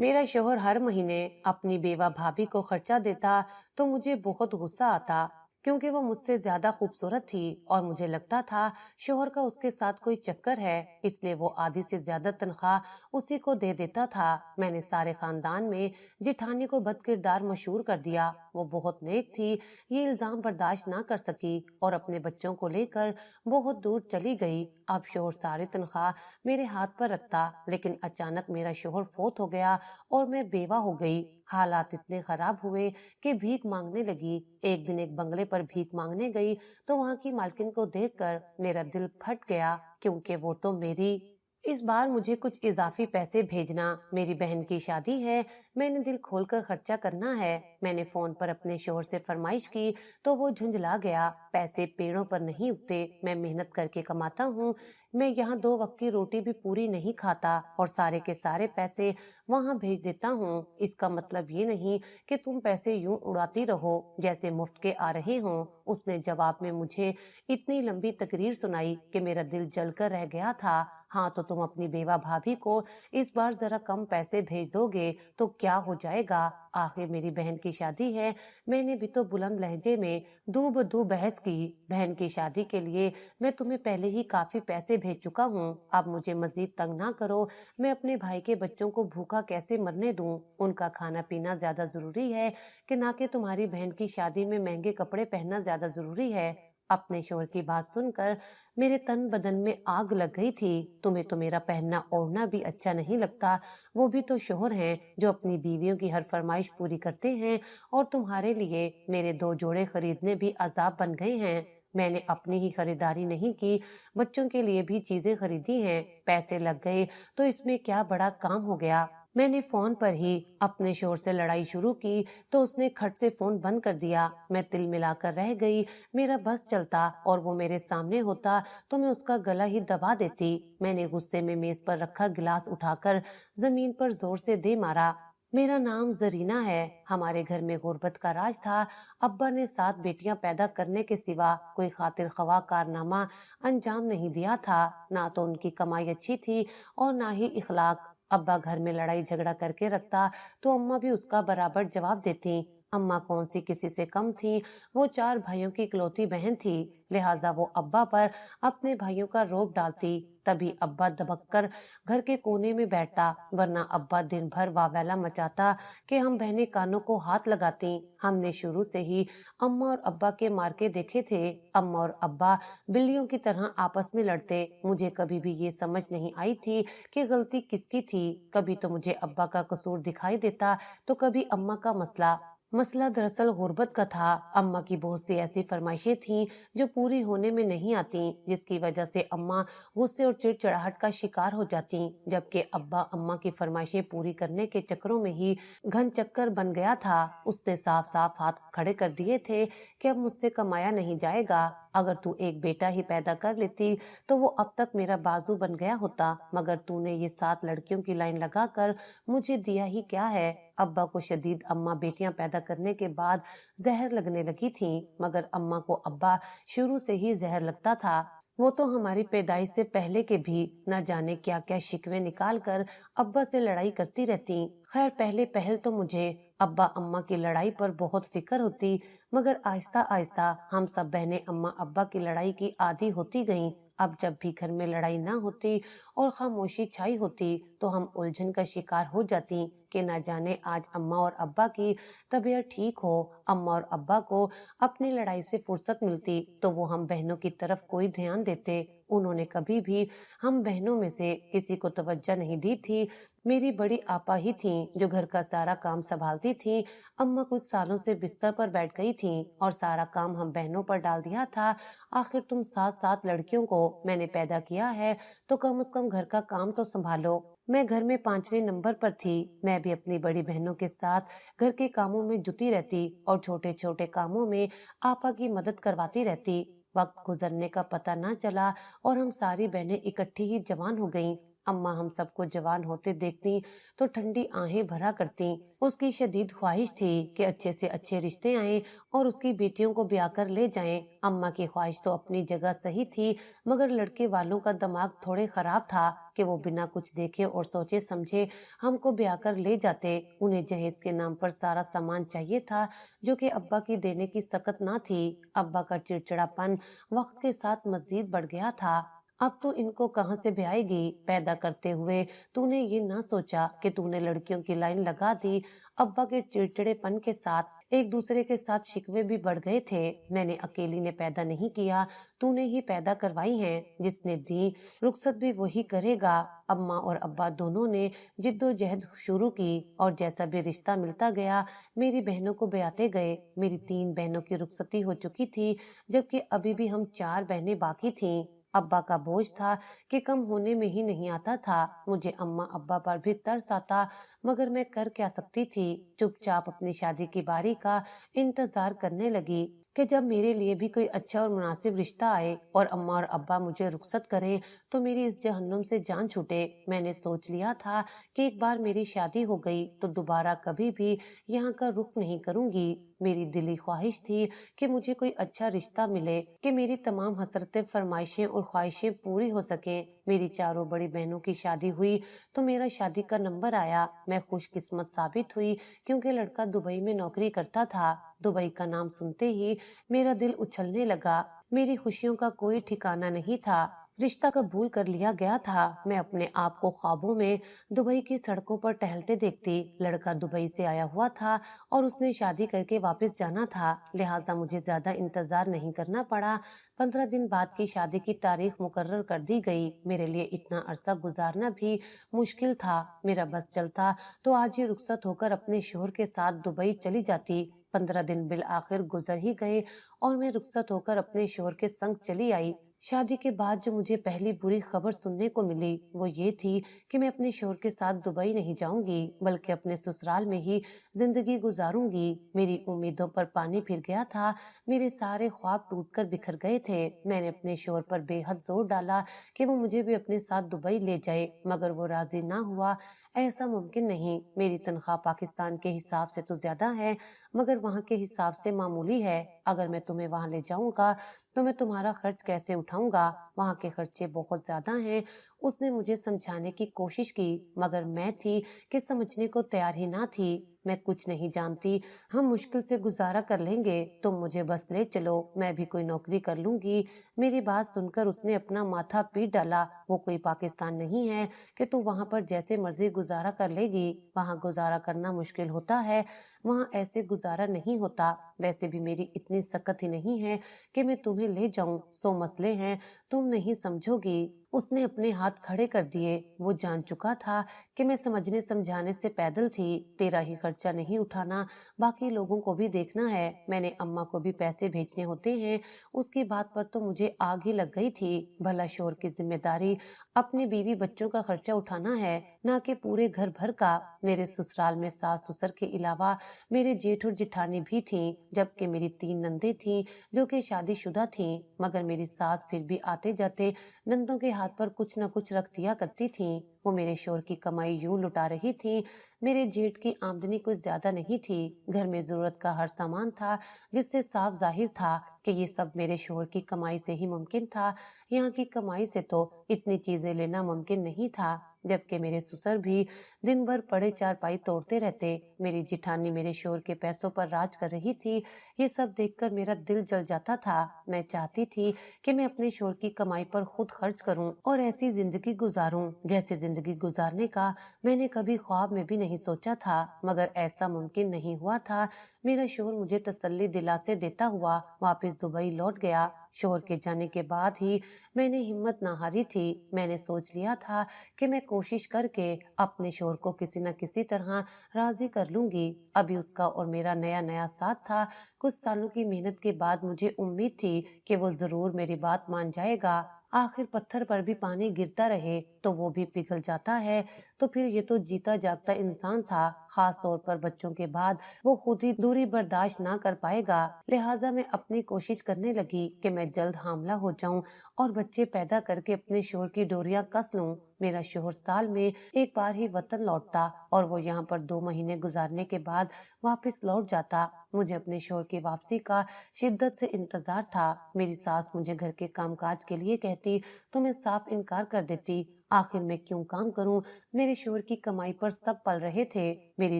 मेरा शौहर हर महीने अपनी बेवा भाभी को खर्चा देता तो मुझे बहुत गुस्सा आता, क्योंकि वो मुझसे ज्यादा खूबसूरत थी और मुझे लगता था शौहर का उसके साथ कोई चक्कर है, इसलिए वो आधी से ज्यादा तनख्वाह उसी को दे देता था। मैंने सारे खानदान में जिठानी को बदकिरदार मशहूर कर दिया। वो बहुत नेक थी, ये इल्जाम बर्दाश्त ना कर सकी और अपने बच्चों को लेकर बहुत दूर चली गई। अब शौहर सारी तनख्वाह मेरे हाथ पर रखता, लेकिन अचानक मेरा शौहर फोत हो गया और मैं बेवा हो गई। हालात इतने खराब हुए कि भीख मांगने लगी। एक दिन एक बंगले पर भीख मांगने गई तो वहां की मालकिन को देखकर मेरा दिल फट गया, क्योंकि वो तो मेरी। इस बार मुझे कुछ इजाफी पैसे भेजना, मेरी बहन की शादी है, मैंने दिल खोलकर खर्चा करना है। मैंने फोन पर अपने शोहर से फरमाइश की तो वो झुंझला गया। पैसे पेड़ों पर नहीं उगते, मैं मेहनत करके कमाता हूँ। मैं यहाँ 2 वक्त की रोटी भी पूरी नहीं खाता और सारे के सारे पैसे वहाँ भेज देता हूँ। इसका मतलब ये नहीं कि तुम पैसे यूं उड़ाती रहो जैसे मुफ्त के आ रहे हों। उसने जवाब में मुझे इतनी लंबी तकरीर सुनाई कि मेरा दिल जलकर रह गया था। हाँ, तो तुम अपनी बेवा भाभी को इस बार जरा कम पैसे भेज दोगे तो क्या हो जाएगा? आखिर मेरी बहन की शादी है। मैंने भी तो बुलंद लहजे में दू बदू बहस की। बहन की शादी के लिए मैं तुम्हें पहले ही काफी पैसे भेज चुका हूँ, अब मुझे मजीद तंग ना करो। मैं अपने भाई के बच्चों को भूखा कैसे मरने दूं? उनका खाना पीना ज्यादा जरूरी है कि ना कि तुम्हारी बहन की शादी में महंगे कपड़े पहनना ज्यादा जरूरी है? अपने शोहर की बात सुनकर मेरे तन बदन में आग लग गई थी। तुम्हें तो मेरा पहनना ओढ़ना भी अच्छा नहीं लगता। वो भी तो शोहर हैं जो अपनी बीवियों की हर फरमाइश पूरी करते हैं, और तुम्हारे लिए मेरे 2 जोड़े खरीदने भी अजाब बन गए हैं। मैंने अपनी ही खरीदारी नहीं की, बच्चों के लिए भी चीजें खरीदी हैं। पैसे लग गए तो इसमें क्या बड़ा काम हो गया? मैंने फोन पर ही अपने शोर से लड़ाई शुरू की तो उसने खट से फोन बंद कर दिया। मैं तिल मिलाकर रह गई। मेरा बस चलता और वो मेरे सामने होता तो मैं उसका गला ही दबा देती। मैंने गुस्से में मेज पर रखा गिलास उठाकर जमीन पर जोर से दे मारा। मेरा नाम जरीना है। हमारे घर में गुर्बत का राज था। अब्बा ने 7 बेटियां पैदा करने के सिवा कोई खातिर खवा कारनामा अंजाम नहीं दिया था। ना तो उनकी कमाई अच्छी थी और ना ही इखलाक। अब्बा घर में लड़ाई झगड़ा करके रखता तो अम्मा भी उसका बराबर जवाब देती। अम्मा कौन सी किसी से कम थी? वो 4 भाइयों की इकलौती बहन थी, लिहाजा वो अब्बा पर अपने भाइयों का रोब डालती। तभी अब्बा दबक कर घर के कोने में बैठता, वरना अब्बा दिन भर वावेला मचाता कि हम बहनें कानों को हाथ लगाती। हमने शुरू से ही अम्मा और अब्बा के मार्के देखे थे। अम्मा और अब्बा बिल्लियों की तरह आपस में लड़ते। मुझे कभी भी ये समझ नहीं आई थी कि गलती किसकी थी। कभी तो मुझे अब्बा का कसूर दिखाई देता तो कभी अम्मा का मसला। मसला दरअसल गुर्बत का था। अम्मा की बहुत सी ऐसी फरमाइशें थीं जो पूरी होने में नहीं आती, जिसकी वजह से अम्मा गुस्से और चिड़चिड़ाहट का शिकार हो जाती, जबकि अब्बा अम्मा की फरमाइशें पूरी करने के चक्करों में ही घन चक्कर बन गया था। उसने साफ साफ हाथ खड़े कर दिए थे कि अब मुझसे कमाया नहीं जाएगा। अगर तू एक बेटा ही पैदा कर लेती तो वो अब तक मेरा बाजू बन गया होता, मगर तूने ये 7 लड़कियों की लाइन लगाकर मुझे दिया ही क्या है? अब्बा को शदीद अम्मा बेटियां पैदा करने के बाद जहर लगने लगी थी, मगर अम्मा को अब्बा शुरू से ही जहर लगता था। वो तो हमारी पैदाइश से पहले के भी न जाने क्या क्या शिकवे निकाल कर अब्बा से लड़ाई करती रहती। खैर, पहले पहल तो मुझे अब्बा अम्मा की लड़ाई पर बहुत फिक्र होती, मगर आहिस्ता आहिस्ता हम सब बहनें अम्मा अब्बा की लड़ाई की आदी होती गईं। अब जब भी घर में लड़ाई ना होती और खामोशी छाई होती तो हम उलझन का शिकार हो जाती कि ना जाने आज अम्मा और अब्बा की तबीयत ठीक हो। अम्मा और अब्बा को अपनी लड़ाई से फुर्सत मिलती तो वो हम बहनों की तरफ कोई ध्यान देते। उन्होंने कभी भी हम बहनों में से किसी को तवज्जो नहीं दी थी। मेरी बड़ी आपा ही थी जो घर का सारा काम संभालती थी। अम्मा कुछ सालों से बिस्तर पर बैठ गई थी और सारा काम हम बहनों पर डाल दिया था। आखिर तुम 7 7 लड़कियों को मैंने पैदा किया है तो कम से कम घर का काम तो संभालो। मैं घर में 5वें नंबर पर थी। मैं भी अपनी बड़ी बहनों के साथ घर के कामों में जुटी रहती और छोटे छोटे कामों में आपा की मदद करवाती रहती। वक्त गुजरने का पता ना चला और हम सारी बहनें इकट्ठी ही जवान हो गईं। अम्मा हम सबको जवान होते देखती तो ठंडी आहें भरा करती। उसकी शदीद ख्वाहिश थी कि अच्छे से अच्छे रिश्ते आएं और उसकी बेटियों को ब्याह कर ले जाएं। अम्मा की ख्वाहिश तो अपनी जगह सही थी, मगर लड़के वालों का दिमाग थोड़े खराब था कि वो बिना कुछ देखे और सोचे समझे हमको ब्याह कर ले जाते। उन्हें जहेज के नाम पर सारा सामान चाहिए था, जो कि अब्बा की देने की सकत ना थी। अब्बा का चिड़चिड़ापन वक्त के साथ मजीद बढ़ गया था। अब तू इनको कहाँ से ब्याएगी? पैदा करते हुए तूने ये ना सोचा कि तूने लड़कियों की लाइन लगा दी। अब्बा के चिड़चिड़ेपन के साथ एक दूसरे के साथ शिकवे भी बढ़ गए थे। मैंने अकेली ने पैदा नहीं किया, तूने ही पैदा करवाई हैं। जिसने दी रुखसत भी वही करेगा। अम्मा और अब्बा दोनों ने जिद्दोजहद शुरू की और जैसा भी रिश्ता मिलता गया मेरी बहनों को ब्याते गए। मेरी 3 बहनों की रुखसती हो चुकी थी, जबकि अभी भी हम 4 बहनें बाकी थीं। अब्बा का बोझ था कि कम होने में ही नहीं आता था। मुझे अम्मा अब्बा पर भी तरस आता, मगर मैं कर क्या सकती थी। चुपचाप अपनी शादी की बारी का इंतजार करने लगी कि जब मेरे लिए भी कोई अच्छा और मुनासिब रिश्ता आए और अम्मा और अब्बा मुझे रुखसत करें तो मेरी इस जहन्नुम से जान छूटे। मैंने सोच लिया था कि एक बार मेरी शादी हो गई तो दोबारा कभी भी यहाँ का रुख नहीं करूंगी। मेरी दिली ख्वाहिश थी कि मुझे कोई अच्छा रिश्ता मिले कि मेरी तमाम हसरतें, फरमाइशें और ख्वाहिशें पूरी हो सकें। मेरी चारों बड़ी बहनों की शादी हुई तो मेरा शादी का नंबर आया। मैं खुशकिस्मत साबित हुई क्योंकि लड़का दुबई में नौकरी करता था। दुबई का नाम सुनते ही मेरा दिल उछलने लगा। मेरी खुशियों का कोई ठिकाना नहीं था। रिश्ता कबूल कर लिया गया था। मैं अपने आप को ख्वाबों में दुबई की सड़कों पर टहलते देखती। लड़का दुबई से आया हुआ था और उसने शादी करके वापस जाना था, लिहाजा मुझे ज्यादा इंतजार नहीं करना पड़ा। 15 दिन बाद की शादी की तारीख मुकर्रर कर दी गई। मेरे लिए इतना अरसा गुजारना भी मुश्किल था। मेरा बस चलता तो आज ही रुखसत होकर अपने शोहर के साथ दुबई चली जाती। 15 दिन बिल आखिर गुजर ही गए और मैं रुखसत होकर अपने शोहर के संग चली आई। शादी के बाद जो मुझे पहली बुरी खबर सुनने को मिली वो ये थी कि मैं अपने शोहर के साथ दुबई नहीं जाऊंगी, बल्कि अपने ससुराल में ही जिंदगी गुजारूंगी। मेरी उम्मीदों पर पानी फिर गया था। मेरे सारे ख्वाब टूटकर बिखर गए थे। मैंने अपने शोहर पर बेहद जोर डाला कि वो मुझे भी अपने साथ दुबई ले जाए, मगर वो राजी ना हुआ। ऐसा मुमकिन नहीं। मेरी तनख्वाह पाकिस्तान के हिसाब से तो ज्यादा है, मगर वहाँ के हिसाब से मामूली है। अगर मैं तुम्हें वहाँ ले जाऊंगा तो मैं तुम्हारा खर्च कैसे उठाऊंगा? वहाँ के खर्चे बहुत ज्यादा हैं। उसने मुझे समझाने की कोशिश की, मगर मैं थी कि समझने को तैयार ही ना थी। मैं कुछ नहीं जानती, हम मुश्किल से गुजारा कर लेंगे, तुम मुझे बस ले चलो, मैं भी कोई नौकरी कर लूंगी। मेरी बात सुनकर उसने अपना माथा पीट डाला। वो कोई पाकिस्तान नहीं है कि तू वहाँ पर जैसे मर्जी गुजारा कर लेगी। वहाँ गुजारा करना मुश्किल होता है, वहाँ ऐसे गुजारा नहीं होता। वैसे भी मेरी इतनी सकत ही नहीं है कि मैं तुम्हें ले जाऊं। 100 मसले हैं, तुम नहीं समझोगी। उसने अपने हाथ खड़े कर दिए। वो जान चुका था कि मैं समझने समझाने से पैदल थी। तेरा ही खर्चा नहीं उठाना, बाकी लोगों को भी देखना है। मैंने अम्मा को भी पैसे भेजने होते हैं। उसकी बात पर तो मुझे आग ही लग गई थी। भला शोहर की जिम्मेदारी अपने बीवी बच्चों का खर्चा उठाना है, ना कि पूरे घर भर का। मेरे ससुराल में सास ससुर के अलावा मेरे जेठ और जिठानी भी थीं, जबकि मेरी 3 नंदे थीं जो कि शादीशुदा थीं। मगर मेरी सास फिर भी आते जाते नंदों के हाथ पर कुछ न कुछ रख दिया करती थीं। वो मेरे शोहर की कमाई यूं लुटा रही थीं। मेरे जेठ की आमदनी कुछ ज्यादा नहीं थी। घर में जरूरत का हर सामान था, जिससे साफ जाहिर था कि ये सब मेरे शोहर की कमाई से ही मुमकिन था। यहाँ की कमाई से तो इतनी चीजें लेना मुमकिन नहीं था। जबकि मेरे ससुर भी दिन भर पड़े चारपाई तोड़ते रहते। मेरी जिठानी मेरे शोहर के पैसों पर राज कर रही थी। ये सब देखकर मेरा दिल जल जाता था। मैं चाहती थी कि मैं अपने शोहर की कमाई पर खुद खर्च करूं और ऐसी जिंदगी गुजारूं जैसे जिंदगी गुजारने का मैंने कभी ख्वाब में भी नहीं सोचा था। मगर ऐसा मुमकिन नहीं हुआ था। मेरा शोहर मुझे तसल्ली दिलासे देता हुआ वापस दुबई लौट गया। शोहर के जाने के बाद ही मैंने हिम्मत ना हारी थी। मैंने सोच लिया था कि मैं कोशिश करके अपने शोहर को किसी न किसी तरह राजी कर लूंगी। अभी उसका और मेरा नया नया साथ था। कुछ सालों की मेहनत के बाद मुझे उम्मीद थी कि वो जरूर मेरी बात मान जाएगा। आखिर पत्थर पर भी पानी गिरता रहे तो वो भी पिघल जाता है। तो फिर ये तो जीता जागता इंसान था। खास तौर पर बच्चों के बाद वो खुद ही दूरी बर्दाश्त ना कर पाएगा। लिहाजा मैं अपनी कोशिश करने लगी कि मैं जल्द हामला हो जाऊं और बच्चे पैदा करके अपने शोहर की डोरियां कस लूं। मेरा शोहर साल में एक बार ही वतन लौटता और वो यहाँ पर 2 महीने गुजारने के बाद वापस लौट जाता। मुझे अपने शोहर की वापसी का शिद्दत से इंतजार था। मेरी सास मुझे घर के कामकाज के लिए कहती तो मैं साफ इनकार कर देती। आखिर मैं क्यों काम करूं? मेरे शोहर की कमाई पर सब पल रहे थे। मेरी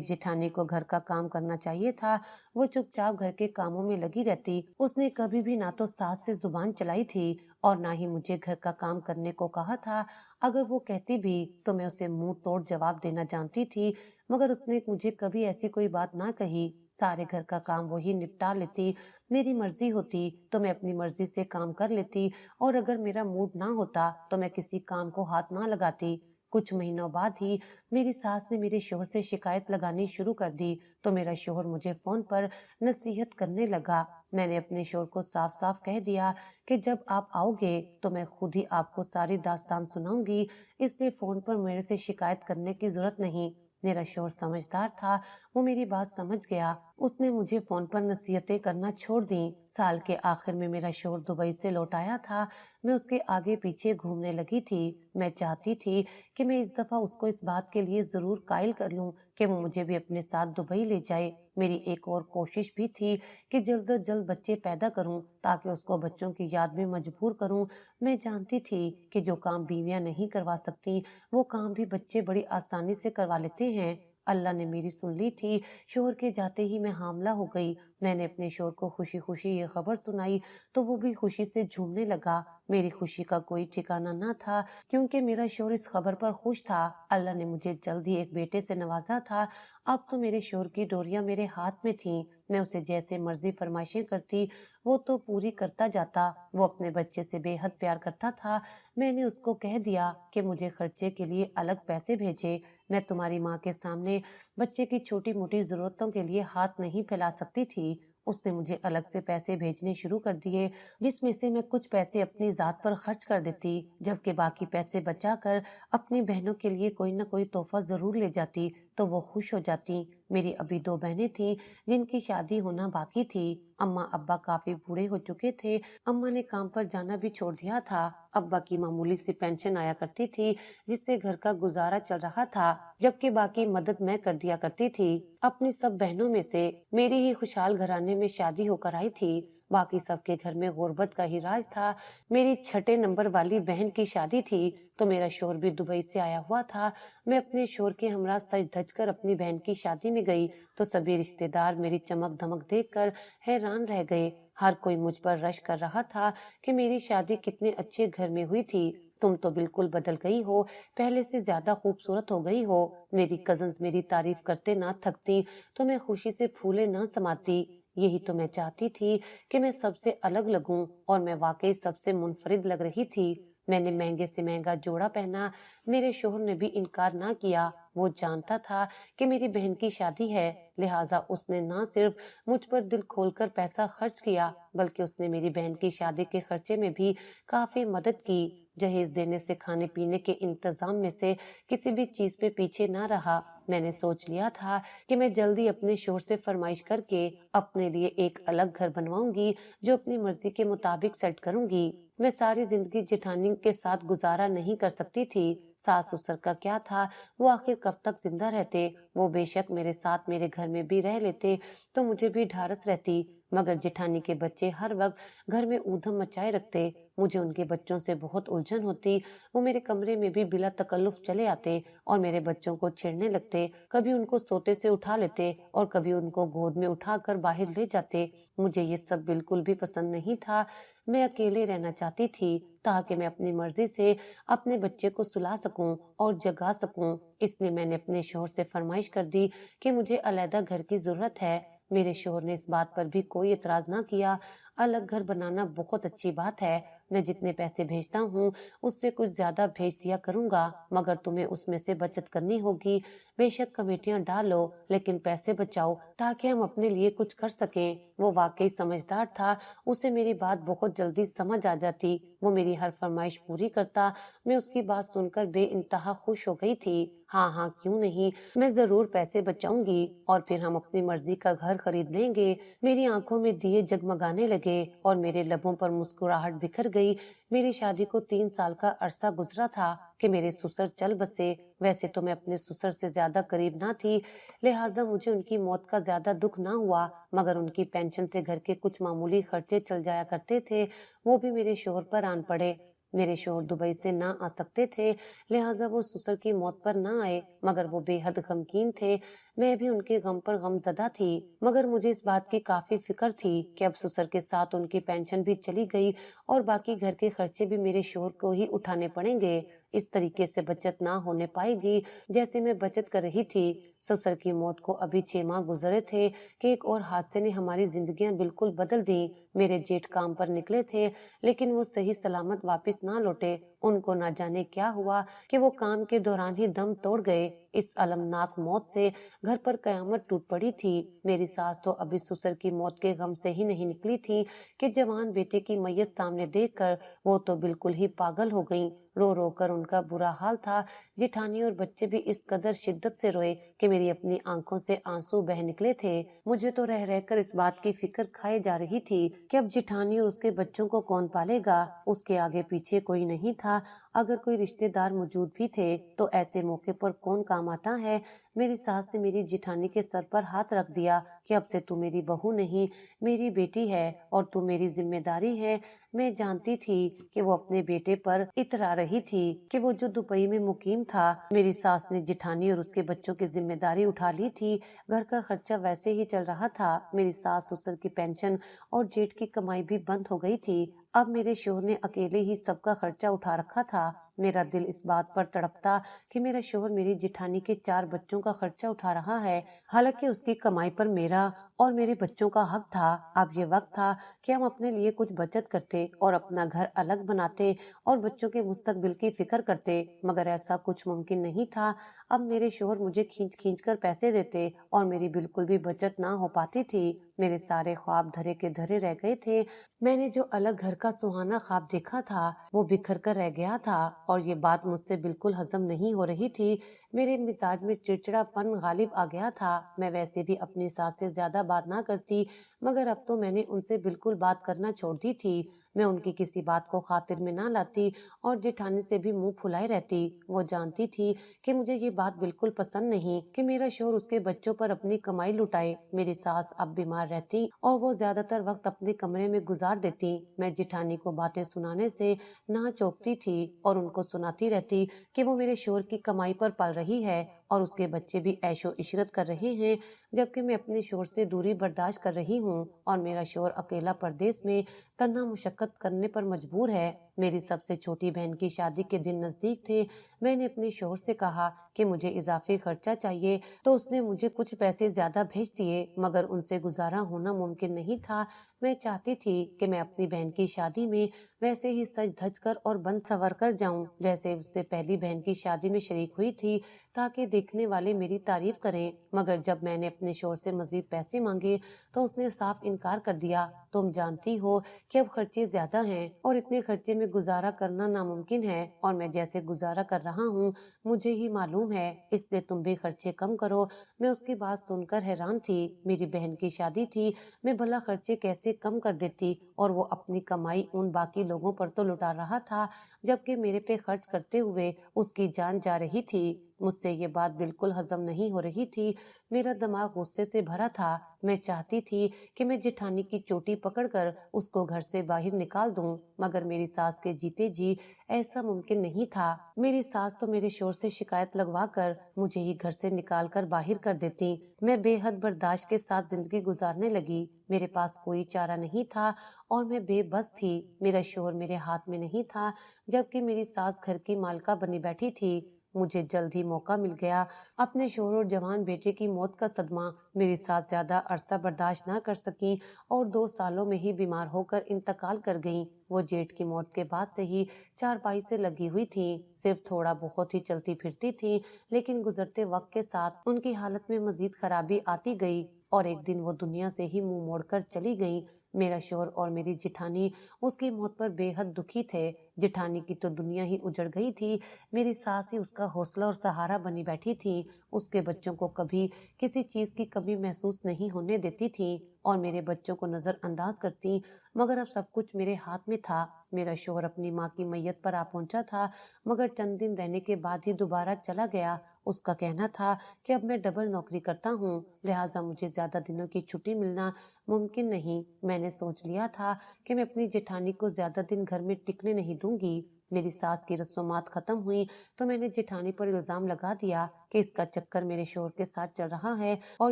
जेठानी को घर का काम करना चाहिए था। वो चुपचाप घर के कामों में लगी रहती। उसने कभी भी ना तो सास से जुबान चलाई थी और ना ही मुझे घर का काम करने को कहा था। अगर वो कहती भी तो मैं उसे मुंह तोड़ जवाब देना जानती थी, मगर उसने मुझे कभी ऐसी कोई बात ना कही। सारे घर का काम वही निपटा लेती। मेरी मर्जी होती तो मैं अपनी मर्जी से काम कर लेती और अगर मेरा मूड ना होता तो मैं किसी काम को हाथ ना लगाती। कुछ महीनों बाद ही मेरी सास ने मेरे शोहर से शिकायत लगानी शुरू कर दी तो मेरा शोहर मुझे फोन पर नसीहत करने लगा। मैंने अपने शोहर को साफ साफ कह दिया कि जब आप आओगे तो मैं खुद ही आपको सारी दास्तान सुनाऊंगी, इसलिए फोन पर मेरे से शिकायत करने की जरूरत नहीं। मेरा शोहर समझदार था, वो मेरी बात समझ गया। उसने मुझे फोन पर नसीहतें करना छोड़ दी। साल के आखिर में मेरा शोहर दुबई से लौट आया था। मैं उसके आगे पीछे घूमने लगी थी। मैं चाहती थी कि मैं इस दफा उसको इस बात के लिए जरूर कायल कर लूं कि वो मुझे भी अपने साथ दुबई ले जाए। मेरी एक और कोशिश भी थी कि जल्द से जल्द बच्चे पैदा करूं ताकि उसको बच्चों की याद में मजबूर करूं। मैं जानती थी कि जो काम बीवियां नहीं करवा सकती वो काम भी बच्चे बड़ी आसानी से करवा लेते हैं। अल्लाह ने मेरी सुन ली थी। शोहर के जाते ही मैं हामला हो गई। मैंने अपने शोहर को खुशी खुशी ये खबर सुनाई तो वो भी खुशी से झूमने लगा। मेरी खुशी का कोई ठिकाना न था क्योंकि मेरा शोहर इस खबर पर खुश था। अल्लाह ने मुझे जल्द ही एक बेटे से नवाजा था। अब तो मेरे शोहर की डोरियां मेरे हाथ में थीं। मैं उसे जैसे मर्जी फरमाइशें करती वो तो पूरी करता जाता। वो अपने बच्चे से बेहद प्यार करता था। मैंने उसको कह दिया कि मुझे खर्चे के लिए अलग पैसे भेजे। मैं तुम्हारी माँ के सामने बच्चे की छोटी मोटी जरूरतों के लिए हाथ नहीं फैला सकती थी। उसने मुझे अलग से पैसे भेजने शुरू कर दिए, जिसमें से मैं कुछ पैसे अपनी जात पर खर्च कर देती, जबकि बाकी पैसे बचाकर अपनी बहनों के लिए कोई न कोई तोहफा जरूर ले जाती तो वो खुश हो जाती। मेरी अभी 2 बहनें थीं जिनकी शादी होना बाकी थी। अम्मा अब्बा काफी बूढ़े हो चुके थे। अम्मा ने काम पर जाना भी छोड़ दिया था। अब्बा की मामूली सी पेंशन आया करती थी जिससे घर का गुजारा चल रहा था, जबकि बाकी मदद मैं कर दिया करती थी। अपनी सब बहनों में से मेरी ही खुशहाल घराने में शादी होकर आई थी। बाकी सबके घर में गुर्बत का ही राज था। मेरी छठे नंबर वाली बहन की शादी थी तो मेरा शोहर भी दुबई से आया हुआ था। मैं अपने शोहर के हमरा सज धज कर अपनी बहन की शादी में गई तो सभी रिश्तेदार मेरी चमक धमक देखकर हैरान रह गए। हर कोई मुझ पर रश कर रहा था कि मेरी शादी कितने अच्छे घर में हुई थी। तुम तो बिल्कुल बदल गई हो, पहले से ज्यादा खूबसूरत हो गई हो। मेरी कजन्स मेरी तारीफ करते ना थकती तो मैं खुशी से फूले ना समाती। यही तो मैं चाहती थी कि मैं सबसे अलग लगूं और मैं वाकई सबसे मुनफरिद लग रही थी। मैंने महंगे से महंगा जोड़ा पहना। मेरे शोहर ने भी इनकार ना किया। वो जानता था कि मेरी बहन की शादी है, लिहाजा उसने ना सिर्फ मुझ पर दिल खोलकर पैसा खर्च किया बल्कि उसने मेरी बहन की शादी के खर्चे में भी काफी मदद की। जहेज देने से खाने पीने के इंतजाम में से किसी भी चीज पे पीछे ना रहा। मैंने सोच लिया था कि मैं जल्दी अपने शोहर से फरमाइश करके अपने लिए एक अलग घर बनवाऊंगी जो अपनी मर्जी के मुताबिक सेट करूंगी। मैं सारी जिंदगी जेठानी के साथ गुजारा नहीं कर सकती थी। सास ससुर का क्या था, वो आखिर कब तक जिंदा रहते। वो बेशक मेरे साथ मेरे घर में भी रह लेते तो मुझे भी ढारस रहती, मगर जेठानी के बच्चे हर वक्त घर में ऊधम मचाए रखते। मुझे उनके बच्चों से बहुत उलझन होती। वो मेरे कमरे में भी बिला तकल्लुफ चले आते और मेरे बच्चों को छेड़ने लगते। कभी उनको सोते से उठा लेते और कभी उनको गोद में उठाकर बाहर ले जाते। मुझे ये सब बिल्कुल भी पसंद नहीं था। मैं अकेले रहना चाहती थी ताकि मैं अपनी मर्जी से अपने बच्चे को सुला सकूं और जगा सकूं। इसलिए मैंने अपने शोहर से फरमाइश कर दी कि मुझे अलग घर की जरूरत है। मेरे शोहर ने इस बात पर भी कोई एतराज ना किया। अलग घर बनाना बहुत अच्छी बात है। मैं जितने पैसे भेजता हूँ उससे कुछ ज्यादा भेज दिया करूंगा, मगर तुम्हें उसमें से बचत करनी होगी। बेशक कमेटियां डालो लेकिन पैसे बचाओ ताकि हम अपने लिए कुछ कर सकें। वो वाकई समझदार था। उसे मेरी बात बहुत जल्दी समझ आ जाती। वो मेरी हर फरमाइश पूरी करता। मैं उसकी बात सुनकर बेइंतहा खुश हो गई थी। हाँ हाँ क्यों नहीं, मैं जरूर पैसे बचाऊंगी और फिर हम अपनी मर्जी का घर खरीद लेंगे। मेरी आंखों में दिए जगमगाने लगे और मेरे लबों पर मुस्कुराहट बिखर गई। गई। मेरी शादी को 3 साल का अरसा गुजरा था कि मेरे ससुर चल बसे। वैसे तो मैं अपने ससुर से ज्यादा करीब ना थी, लिहाजा मुझे उनकी मौत का ज्यादा दुख ना हुआ, मगर उनकी पेंशन से घर के कुछ मामूली खर्चे चल जाया करते थे, वो भी मेरे शोहर पर आन पड़े। मेरे शोहर दुबई से ना आ सकते थे, लिहाजा वो ससुर की मौत पर ना आए, मगर वो बेहद गमगीन थे। मैं भी उनके गम पर गमजदा थी, मगर मुझे इस बात की काफी फिक्र थी कि अब ससुर के साथ उनकी पेंशन भी चली गई और बाकी घर के खर्चे भी मेरे शोहर को ही उठाने पड़ेंगे। इस तरीके से बचत ना होने पाएगी जैसे मैं बचत कर रही थी। ससुर की मौत को अभी 6 माह गुजरे थे कि एक और हादसे ने हमारी जिंदगियां बिल्कुल बदल दी। मेरे जेठ काम पर निकले थे, लेकिन वो सही सलामत वापस ना लौटे। उनको ना जाने क्या हुआ कि वो काम के दौरान ही दम तोड़ गए। इस अलमनाक मौत से घर पर कयामत टूट पड़ी थी। मेरी सास तो अभी ससुर की मौत के गम से ही नहीं निकली थी कि जवान बेटे की मैयत सामने देखकर वो तो बिल्कुल ही पागल हो गईं। रो रो कर उनका बुरा हाल था। जिठानी और बच्चे भी इस कदर शिद्दत से रोए कि मेरी अपनी आंखों से आंसू बह निकले थे। मुझे तो रह रहकर इस बात की फिक्र खाए जा रही थी कि अब जिठानी और उसके बच्चों को कौन पालेगा। उसके आगे पीछे कोई नहीं था। अगर कोई रिश्तेदार मौजूद भी थे तो ऐसे मौके पर कौन काम आता है। मेरी सास ने मेरी जिठानी के सर पर हाथ रख दिया कि अब से तू मेरी बहू नहीं, मेरी बेटी है और तू मेरी जिम्मेदारी है। मैं जानती थी कि वो अपने बेटे पर इतरा रही थी कि वो जो दुबई में मुकीम था। मेरी सास ने जिठानी और उसके बच्चों की जिम्मेदारी उठा ली थी। घर का खर्चा वैसे ही चल रहा था। मेरी सास ससुर की पेंशन और जेठ की कमाई भी बंद हो गई थी। अब मेरे शोहर ने अकेले ही सबका खर्चा उठा रखा था। मेरा दिल इस बात पर तड़पता कि मेरा शोहर मेरी जिठानी के 4 बच्चों का खर्चा उठा रहा है, हालांकि उसकी कमाई पर मेरा और मेरे बच्चों का हक था। अब ये वक्त था कि हम अपने लिए कुछ बचत करते और अपना घर अलग बनाते और बच्चों के मुस्तकबिल की फिक्र करते, मगर ऐसा कुछ मुमकिन नहीं था। अब मेरे शोहर मुझे खींच खींच कर पैसे देते और मेरी बिल्कुल भी बचत ना हो पाती थी। मेरे सारे ख्वाब धरे के धरे रह गए थे। मैंने जो अलग घर का सुहाना ख्वाब देखा था वो बिखर कर रह गया था और ये बात मुझसे बिल्कुल हजम नहीं हो रही थी। मेरे मिजाज में चिड़चिड़ापन गालिब आ गया था। मैं वैसे भी अपनी सास से ज्यादा बात ना करती, मगर अब तो मैंने उनसे बिल्कुल बात करना छोड़ दी थी। मैं उनकी किसी बात को खातिर में ना लाती और जेठानी से भी मुंह फुलाए रहती। वो जानती थी कि मुझे ये बात बिल्कुल पसंद नहीं कि मेरा शोहर उसके बच्चों पर अपनी कमाई लुटाए। मेरी सास अब बीमार रहती और वो ज्यादातर वक्त अपने कमरे में गुजार देती। मैं जेठानी को बातें सुनाने से ना चौंकती थी और उनको सुनाती रहती कि वो मेरे शोहर की कमाई पर पल रही है और उसके बच्चे भी ऐशो इशरत कर रहे हैं, जबकि मैं अपने शोहर से दूरी बर्दाश्त कर रही हूँ और मेरा शोहर अकेला परदेश में तन्हा मुशक्कत करने पर मजबूर है। मेरी सबसे छोटी बहन की शादी के दिन नजदीक थे। मैंने अपने शोहर से कहा कि मुझे इजाफी खर्चा चाहिए, तो उसने मुझे कुछ पैसे ज्यादा भेज दिए, मगर उनसे गुजारा होना मुमकिन नहीं था। मैं चाहती थी कि मैं अपनी बहन की शादी में वैसे ही सज धज कर और बन सवर कर जाऊं जैसे उससे पहली बहन की शादी में शरीक हुई थी, ताकि देखने वाले मेरी तारीफ करें। मगर जब मैंने अपने शोहर से मजीद पैसे मांगे तो उसने साफ इनकार कर दिया। तुम जानती हो कि अब खर्चे ज्यादा हैं और इतने खर्चे में गुजारा करना नामुमकिन है, और मैं जैसे गुजारा कर रहा हूँ मुझे ही मालूम है, इसलिए तुम भी खर्चे कम करो। मैं उसकी बात सुनकर हैरान थी। मेरी बहन की शादी थी, मैं भला खर्चे कैसे कम कर देती, और वो अपनी कमाई उन बाकी लोगों पर तो लुटा रहा था, जबकि मेरे पे खर्च करते हुए उसकी जान जा रही थी। मुझसे ये बात बिल्कुल हजम नहीं हो रही थी। मेरा दिमाग गुस्से से भरा था। मैं चाहती थी कि मैं जेठानी की चोटी पकड़कर उसको घर से बाहर निकाल दूं, मगर मेरी सास के जीते जी ऐसा मुमकिन नहीं था। मेरी सास तो मेरे शोहर से शिकायत लगवा कर मुझे ही घर से निकाल कर बाहर कर देती। मैं बेहद बर्दाश्त के साथ जिंदगी गुजारने लगी। मेरे पास कोई चारा नहीं था और मैं बेबस थी। मेरा शोहर मेरे हाथ में नहीं था, जबकि मेरी सास घर की मालका बनी बैठी थी। मुझे जल्द ही मौका मिल गया। अपने शोहर और जवान बेटे की मौत का सदमा मेरी सास ज्यादा अरसा बर्दाश्त न कर सकी और 2 सालों में ही बीमार होकर इंतकाल कर गईं। वो जेठ की मौत के बाद से ही चारपाई से लगी हुई थी। सिर्फ थोड़ा बहुत ही चलती फिरती थी, लेकिन गुजरते वक्त के साथ उनकी हालत में मजीद खराबी आती गई और एक दिन वो दुनिया से ही मुंह मोड़कर चली गईं। मेरा शोहर और मेरी जेठानी उसकी मौत पर बेहद दुखी थे। जेठानी की तो दुनिया ही उजड़ गई थी। मेरी सास ही उसका हौसला और सहारा बनी बैठी थी। उसके बच्चों को कभी किसी चीज की कमी महसूस नहीं होने देती थी और मेरे बच्चों को नजरअंदाज करती। मगर अब सब कुछ मेरे हाथ में था। मेरा शोहर अपनी माँ की मैयत पर आ पहुंचा था, मगर चंद दिन रहने के बाद ही दोबारा चला गया। उसका कहना था कि अब मैं डबल नौकरी करता हूँ, लिहाजा मुझे ज्यादा दिनों की छुट्टी मिलना मुमकिन नहीं। मैंने सोच लिया था कि मैं अपनी जेठानी को ज्यादा दिन घर में टिकने नहीं दूंगी। मेरी सास की रस्मोमात खत्म हुई तो मैंने जेठानी पर इल्जाम लगा दिया कि इसका चक्कर मेरे शोहर के साथ चल रहा है और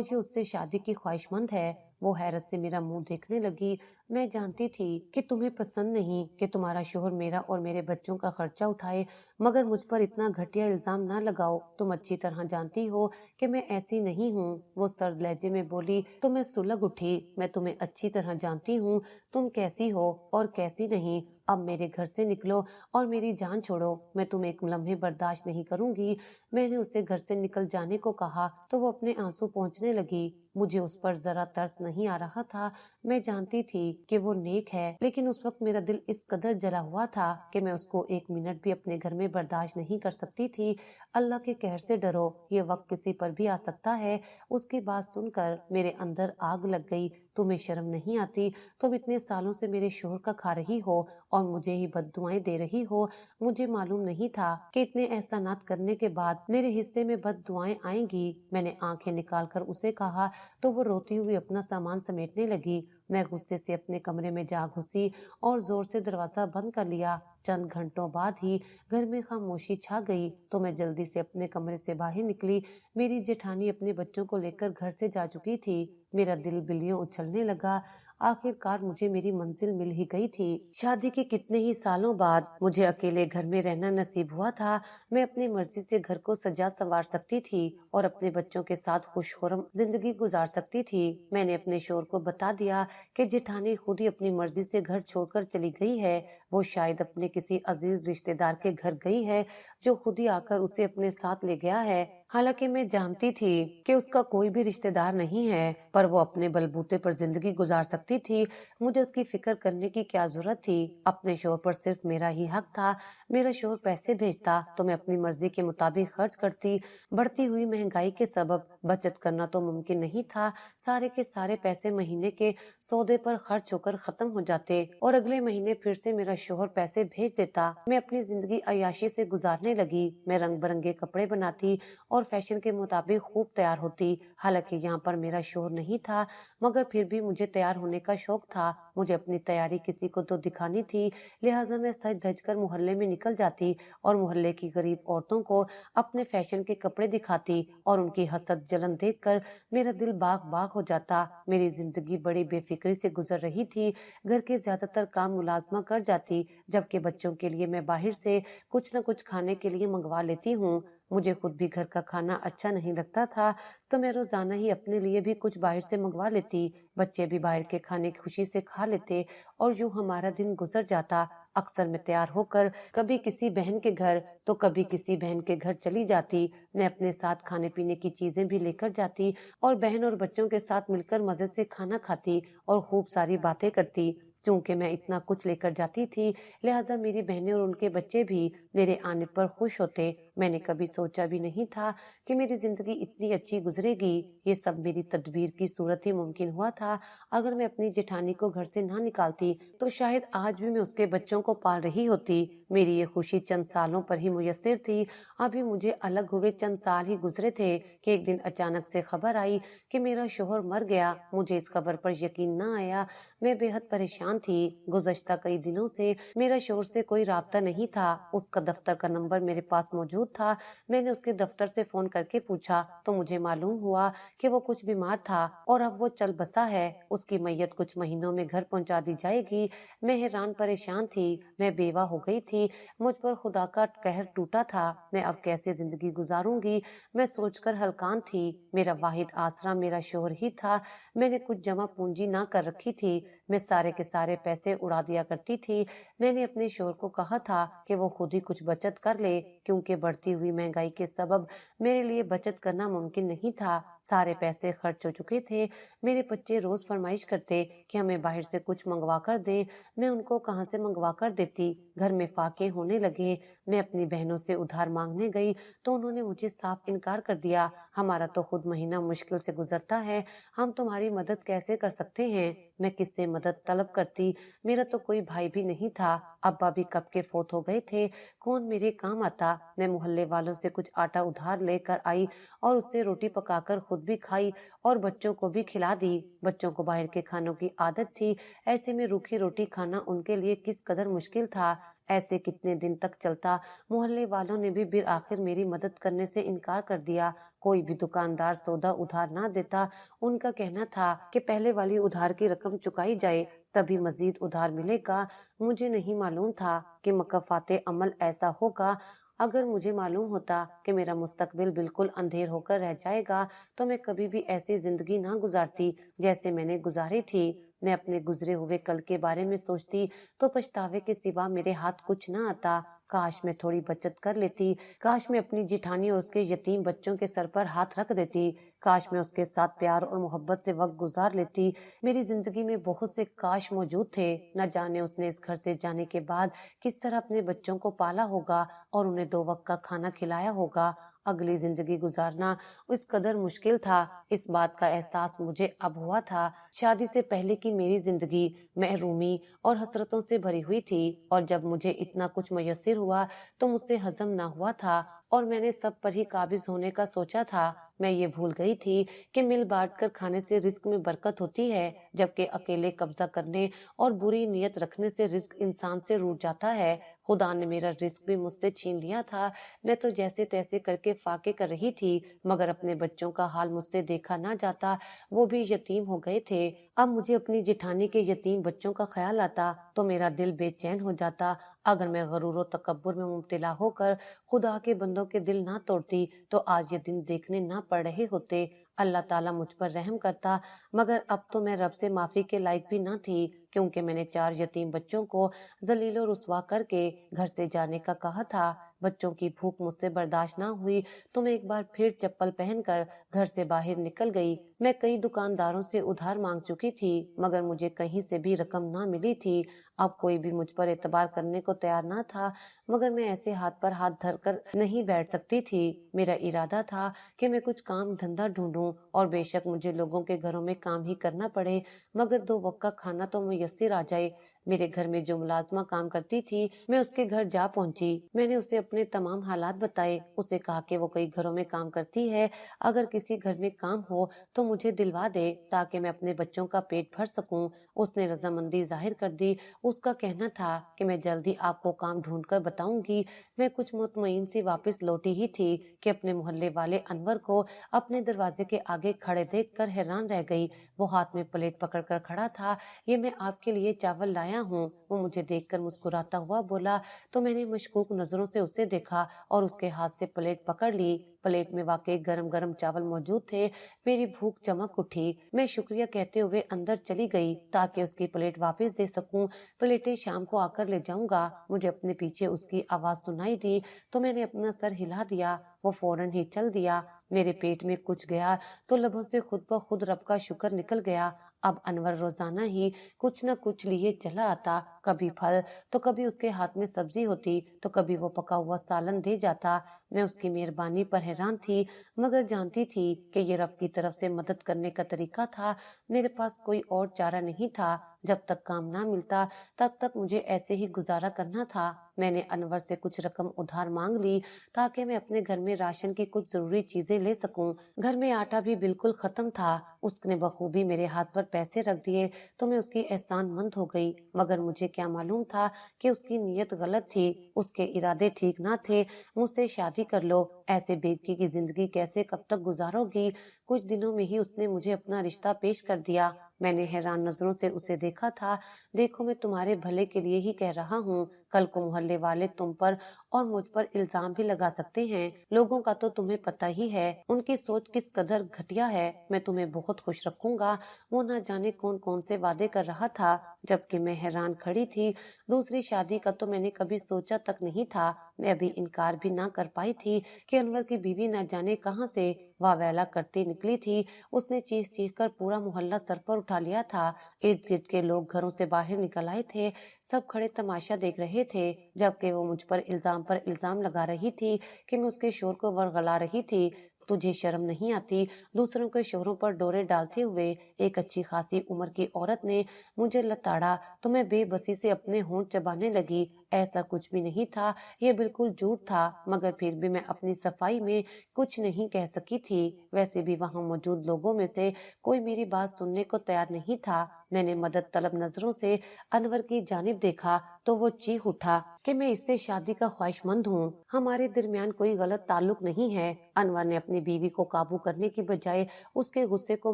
ये उससे शादी की ख्वाहिशमंद है। वो हैरत से मेरा मुंह देखने लगी। मैं जानती थी कि तुम्हें पसंद नहीं कि तुम्हारा शोहर मेरा और मेरे बच्चों का खर्चा उठाए, मगर मुझ पर इतना घटिया इल्जाम ना लगाओ। तुम अच्छी तरह जानती हो कि मैं ऐसी नहीं हूँ। वो सर्द लहजे में बोली तो मैं सुलग उठी। मैं तुम्हें अच्छी तरह जानती हूँ, तुम कैसी हो और कैसी नहीं। अब मेरे घर से निकलो और मेरी जान छोड़ो। मैं तुम्हें एक लम्हे बर्दाश्त नहीं करूंगी। मैंने उसे घर से निकल जाने को कहा तो वो अपने आंसू पोंछने लगी। मुझे उस पर जरा तरस नहीं आ रहा था। मैं जानती थी कि वो नेक है, लेकिन उस वक्त मेरा दिल इस कदर जला हुआ था कि मैं उसको एक मिनट भी अपने घर में बर्दाश्त नहीं कर सकती थी। अल्लाह के कहर से डरो, ये वक्त किसी पर भी आ सकता है। उसकी बात सुनकर मेरे अंदर आग लग गई। तुम्हें शर्म नहीं आती? तुम इतने सालों से मेरे शोहर का खा रही हो और मुझे ही बद्दुआएं दे रही हो। मुझे मालूम नहीं था कि इतने एहसानात करने के बाद मेरे हिस्से में बद्दुआएं आएंगी। मैंने आंखें निकालकर उसे कहा तो वो रोती हुई अपना सामान समेटने लगी। मैं गुस्से से अपने कमरे में जा घुसी और जोर से दरवाजा बंद कर लिया। चंद घंटों बाद ही घर में खामोशी छा गई तो मैं जल्दी से अपने कमरे से बाहर निकली। मेरी जेठानी अपने बच्चों को लेकर घर से जा चुकी थी। मेरा दिल बिल्लियों उछलने लगा। आखिरकार मुझे मेरी मंजिल मिल ही गई थी। शादी के कितने ही सालों बाद मुझे अकेले घर में रहना नसीब हुआ था। मैं अपनी मर्जी से घर को सजा संवार सकती थी और अपने बच्चों के साथ खुशखुरम जिंदगी गुजार सकती थी। मैंने अपने शोहर को बता दिया कि जेठानी खुद ही अपनी मर्जी से घर छोड़कर चली गई है। वो शायद अपने किसी अजीज रिश्तेदार के घर गई है, जो खुद ही आकर उसे अपने साथ ले गया है। हालांकि मैं जानती थी कि उसका कोई भी रिश्तेदार नहीं है, पर वो अपने बलबूते पर जिंदगी गुजार सकती थी। मुझे उसकी फिक्र करने की क्या जरूरत थी? अपने शोहर पर सिर्फ मेरा ही हक था। मेरा शोहर पैसे भेजता तो मैं अपनी मर्जी के मुताबिक खर्च करती। बढ़ती हुई महंगाई के सबब बचत करना तो मुमकिन नहीं था। सारे के सारे पैसे महीने के सौदे पर खर्च होकर खत्म हो जाते और अगले महीने फिर से मेरा शोहर पैसे भेज देता। मैं अपनी जिंदगी अय्याशी से गुजारने लगी। मैं रंग बिरंगे कपड़े बनाती और फैशन के मुताबिक खूब तैयार होती। हालांकि यहाँ पर मेरा शोहर नहीं था, मगर फिर भी मुझे तैयार होने का शौक था। मुझे अपनी तैयारी किसी को तो दिखानी थी, लिहाजा मैं सज धज कर मोहल्ले में निकल जाती और मोहल्ले की गरीब औरतों को अपने फैशन के कपड़े दिखाती और उनकी हसद जलन देखकर मेरा दिल बाग बाग हो जाता। मेरी जिंदगी बड़ी बेफिक्री से गुजर रही थी। घर के ज्यादातर काम मुलाजमा कर जाती, जबकि बच्चों के लिए मैं बाहर से कुछ न कुछ खाने के लिए मंगवा लेती हूँ। मुझे खुद भी घर का खाना अच्छा नहीं लगता था, तो मैं रोजाना ही अपने लिए भी कुछ बाहर से मंगवा लेती। बच्चे भी बाहर के खाने खुशी से खा लेते और यूं हमारा दिन गुजर जाता। अक्सर मैं तैयार होकर कभी किसी बहन के घर तो कभी किसी बहन के घर चली जाती। मैं अपने साथ खाने पीने की चीजें भी लेकर जाती और बहन और बच्चों के साथ मिलकर मजे से खाना खाती और खूब सारी बातें करती। चूंकि मैं इतना कुछ लेकर जाती थी, लिहाजा मेरी बहनें और उनके बच्चे भी मेरे आने पर खुश होते। मैंने कभी सोचा भी नहीं था कि मेरी जिंदगी इतनी अच्छी गुजरेगी। ये सब मेरी तदबीर की सूरत ही मुमकिन हुआ था। अगर मैं अपनी जेठानी को घर से ना निकालती तो शायद आज भी मैं उसके बच्चों को पाल रही होती। मेरी ये खुशी चंद सालों पर ही मुयस्सर थी। अभी मुझे अलग हुए चंद साल ही गुजरे थे कि एक दिन अचानक से खबर आई कि मेरा शोहर मर गया। मुझे इस खबर पर यकीन न आया। मैं बेहद परेशान थी। गुज़श्ता कई दिनों से मेरा शोहर से कोई राब्ता नहीं था। उसका दफ्तर का नंबर मेरे पास मौजूद था। मैंने उसके दफ्तर से फोन करके पूछा तो मुझे मालूम हुआ कि वो कुछ बीमार था और अब वो चल बसा है। उसकी मैयत कुछ महीनों में घर पहुंचा दी जाएगी। मैं हैरान परेशान थी। मैं बेवा हो गई थी। मुझ पर खुदा का कहर टूटा था। मैं अब कैसे जिंदगी गुजारूंगी, मैं सोचकर हलकान थी। मेरा वाहिद आसरा मेरा शोहर ही था। मैंने कुछ जमा पूंजी ना कर रखी थी। मैं सारे के सारे पैसे उड़ा दिया करती थी। मैंने अपने शोहर को कहा था कि वो खुद ही कुछ बचत कर ले, क्योंकि बढ़ती हुई महंगाई के सबब मेरे लिए बचत करना मुमकिन नहीं था। सारे पैसे खर्च हो चुके थे। मेरे बच्चे रोज फरमाइश करते कि हमें बाहर से कुछ मंगवा कर दे। मैं उनको कहाँ से मंगवा कर देती। घर में फाके होने लगे। मैं अपनी बहनों से उधार मांगने गई तो उन्होंने मुझे साफ इनकार कर दिया। हमारा तो खुद महीना मुश्किल से गुजरता है, हम तुम्हारी मदद कैसे कर सकते हैं। मैं किससे मदद तलब करती। मेरा तो कोई भाई भी नहीं था। अब्बा भी कब के फोत हो गए थे, कौन मेरे काम आता। मैं मोहल्ले वालों से कुछ आटा उधार लेकर आई और उससे रोटी पकाकर खुद भी खाई और बच्चों को भी खिला दी। बच्चों को बाहर के खानों की आदत थी, ऐसे में रूखी रोटी खाना उनके लिए किस कदर मुश्किल था। ऐसे कितने दिन तक चलता। मोहल्ले वालों ने भी फिर आखिर मेरी मदद करने से इनकार कर दिया। कोई भी दुकानदार सौदा उधार ना देता। उनका कहना था कि पहले वाली उधार की रकम चुकाई जाए, तभी मजीद उधार मिलेगा। मुझे नहीं मालूम था कि मकफाते अमल ऐसा होगा। अगर मुझे मालूम होता कि मेरा मुस्तकबिल बिल्कुल अंधेर होकर रह जाएगा तो मैं कभी भी ऐसी जिंदगी ना गुजारती जैसे मैंने गुजारी थी। मैं अपने गुजरे हुए कल के बारे में सोचती तो पछतावे के सिवा मेरे हाथ कुछ ना आता। काश मैं थोड़ी बचत कर लेती। काश मैं अपनी जिठानी और उसके यतीम बच्चों के सर पर हाथ रख देती। काश मैं उसके साथ प्यार और मोहब्बत से वक्त गुजार लेती। मेरी जिंदगी में बहुत से काश मौजूद थे। न जाने उसने इस घर से जाने के बाद किस तरह अपने बच्चों को पाला होगा और उन्हें दो वक्त का खाना खिलाया होगा। अगली जिंदगी गुजारना इस कदर मुश्किल था, इस बात का एहसास मुझे अब हुआ था। शादी से पहले की मेरी जिंदगी महरूमी और हसरतों से भरी हुई थी और जब मुझे इतना कुछ मयस्सर हुआ तो मुझसे हजम ना हुआ था और मैंने सब पर ही काबिज होने का सोचा था। मैं ये भूल गई थी कि मिल बांट कर खाने से रिस्क में बरकत होती है, जबकि अकेले कब्जा करने और बुरी नीयत रखने से रिस्क इंसान से रूठ जाता है। खुदा ने मेरा रिस्क भी मुझसे छीन लिया था। मैं तो जैसे तैसे करके फाके कर रही थी, मगर अपने बच्चों का हाल मुझसे देखा ना जाता। वो भी यतीम हो गए थे। अब मुझे अपनी जेठानी के यतीम बच्चों का ख्याल आता तो मेरा दिल बेचैन हो जाता। अगर मैं गरूर और तकब्बुर में मुब्तला होकर खुदा के बंदों के दिल ना तोड़ती तो आज ये दिन देखने ना पड़ रहे होते। अल्लाह ताला मुझ पर रहम करता, मगर अब तो मैं रब से माफी के लायक भी ना थी, क्योंकि मैंने 4 यतीम बच्चों को जलील और रुसवा करके घर से जाने का कहा था। बच्चों की भूख मुझसे बर्दाश्त ना हुई तो मैं एक बार फिर चप्पल पहनकर घर से बाहर निकल गई। मैं कई दुकानदारों से उधार मांग चुकी थी, मगर मुझे कहीं से भी रकम ना मिली थी। अब कोई भी मुझ पर एतबार करने को तैयार ना था, मगर मैं ऐसे हाथ पर हाथ धरकर नहीं बैठ सकती थी। मेरा इरादा था कि मैं कुछ काम धंधा ढूंढूं और बेशक मुझे लोगों के घरों में काम ही करना पड़े, मगर 2 वक्त का खाना तो मुयस्सर आ जाए। मेरे घर में जो मुलाजमा काम करती थी, मैं उसके घर जा पहुंची। मैंने उसे अपने तमाम हालात बताए। उसे कहा कि वो कई घरों में काम करती है, अगर किसी घर में काम हो तो मुझे दिलवा दे ताकि मैं अपने बच्चों का पेट भर सकूं। उसने रजामंदी जाहिर कर दी। उसका कहना था कि मैं जल्दी आपको काम ढूंढ कर बताऊंगी। मैं कुछ मुतमईन सी वापस लौटी ही थी कि अपने मोहल्ले वाले अनवर को अपने दरवाजे के आगे खड़े देखकर हैरान रह गई। वो हाथ में प्लेट पकड़कर खड़ा था। ये मैं आपके लिए चावल लाया हूँ। वो मुझे देखकर मुस्कुराता हुआ बोला तो मैंने मशकूक नजरों से उसे देखा और उसके हाथ से प्लेट पकड़ ली। प्लेट में वाकई गरम गरम चावल मौजूद थे। मेरी भूख चमक उठी। मैं शुक्रिया कहते हुए अंदर चली गई ताकि उसकी प्लेट वापस दे सकूं। प्लेटें शाम को आकर ले जाऊंगा। मुझे अपने पीछे उसकी आवाज सुनाई दी तो मैंने अपना सर हिला दिया। वो फौरन ही चल दिया। मेरे पेट में कुछ गया तो लबों से खुद ब खुद रब का शुक्र निकल गया। अब अनवर रोजाना ही कुछ न कुछ लिए चला आता, कभी फल तो कभी उसके हाथ में सब्जी होती तो कभी वो पका हुआ सालन दे जाता। मैं उसकी मेहरबानी पर हैरान थी, मगर जानती थी कि ये रब की तरफ से मदद करने का तरीका था। मेरे पास कोई और चारा नहीं था। जब तक काम ना मिलता तब तक मुझे ऐसे ही गुजारा करना था। मैंने अनवर से कुछ रकम उधार मांग ली ताकि मैं अपने घर में राशन की कुछ जरूरी चीजें ले सकूं। घर में आटा भी बिल्कुल खत्म था। उसने बखूबी मेरे हाथ पर पैसे रख दिए तो मैं उसकी एहसानमंद हो गई, मगर मुझे क्या मालूम था कि उसकी नीयत गलत थी। उसके इरादे ठीक ना थे। मुझसे शादी कर लो, ऐसे बेवकी की जिंदगी कैसे कब तक गुजारोगी। कुछ दिनों में ही उसने मुझे अपना रिश्ता पेश कर दिया। मैंने हैरान नजरों से उसे देखा था। देखो, मैं तुम्हारे भले के लिए ही कह रहा हूँ। कल को मोहल्ले वाले तुम पर और मुझ पर इल्जाम भी लगा सकते हैं। लोगों का तो तुम्हें पता ही है, उनकी सोच किस कदर घटिया है। मैं तुम्हें बहुत खुश रखूंगा। वो ना जाने कौन कौन से वादे कर रहा था, जबकि मैं हैरान खड़ी थी। दूसरी शादी का तो मैंने कभी सोचा तक नहीं था। मैं अभी इनकार भी ना कर पाई थी कि अनवर की बीवी न जाने कहां से वावेला करती निकली थी। उसने चीख चीख कर पूरा मोहल्ला सर पर उठा लिया था। इर्द गिर्द के लोग घरों से बाहर निकल आए थे। सब खड़े तमाशा देख रहे थे, जबकि वो मुझ पर इल्जाम लगा रही थी कि मैं उसके शोर को वरगला रही थी। तुझे शर्म नहीं आती? दूसरों के शोरों पर डोरे डालते हुए एक अच्छी खासी उम्र की औरत ने मुझे लताड़ा तो मैं बेबसी से अपने होंठ चबाने लगी। ऐसा कुछ भी नहीं था, ये बिल्कुल झूठ था, मगर फिर भी मैं अपनी सफाई में कुछ नहीं कह सकी थी। वैसे भी वहां मौजूद लोगों में से कोई मेरी बात सुनने को तैयार नहीं था। मैंने मदद तलब नजरों से अनवर की जानिब देखा तो वो चीख उठा कि मैं इससे शादी का ख्वाहिशमंद हूँ, हमारे दरमियान कोई गलत ताल्लुक नहीं है। अनवर ने अपनी बीवी को काबू करने की बजाय उसके गुस्से को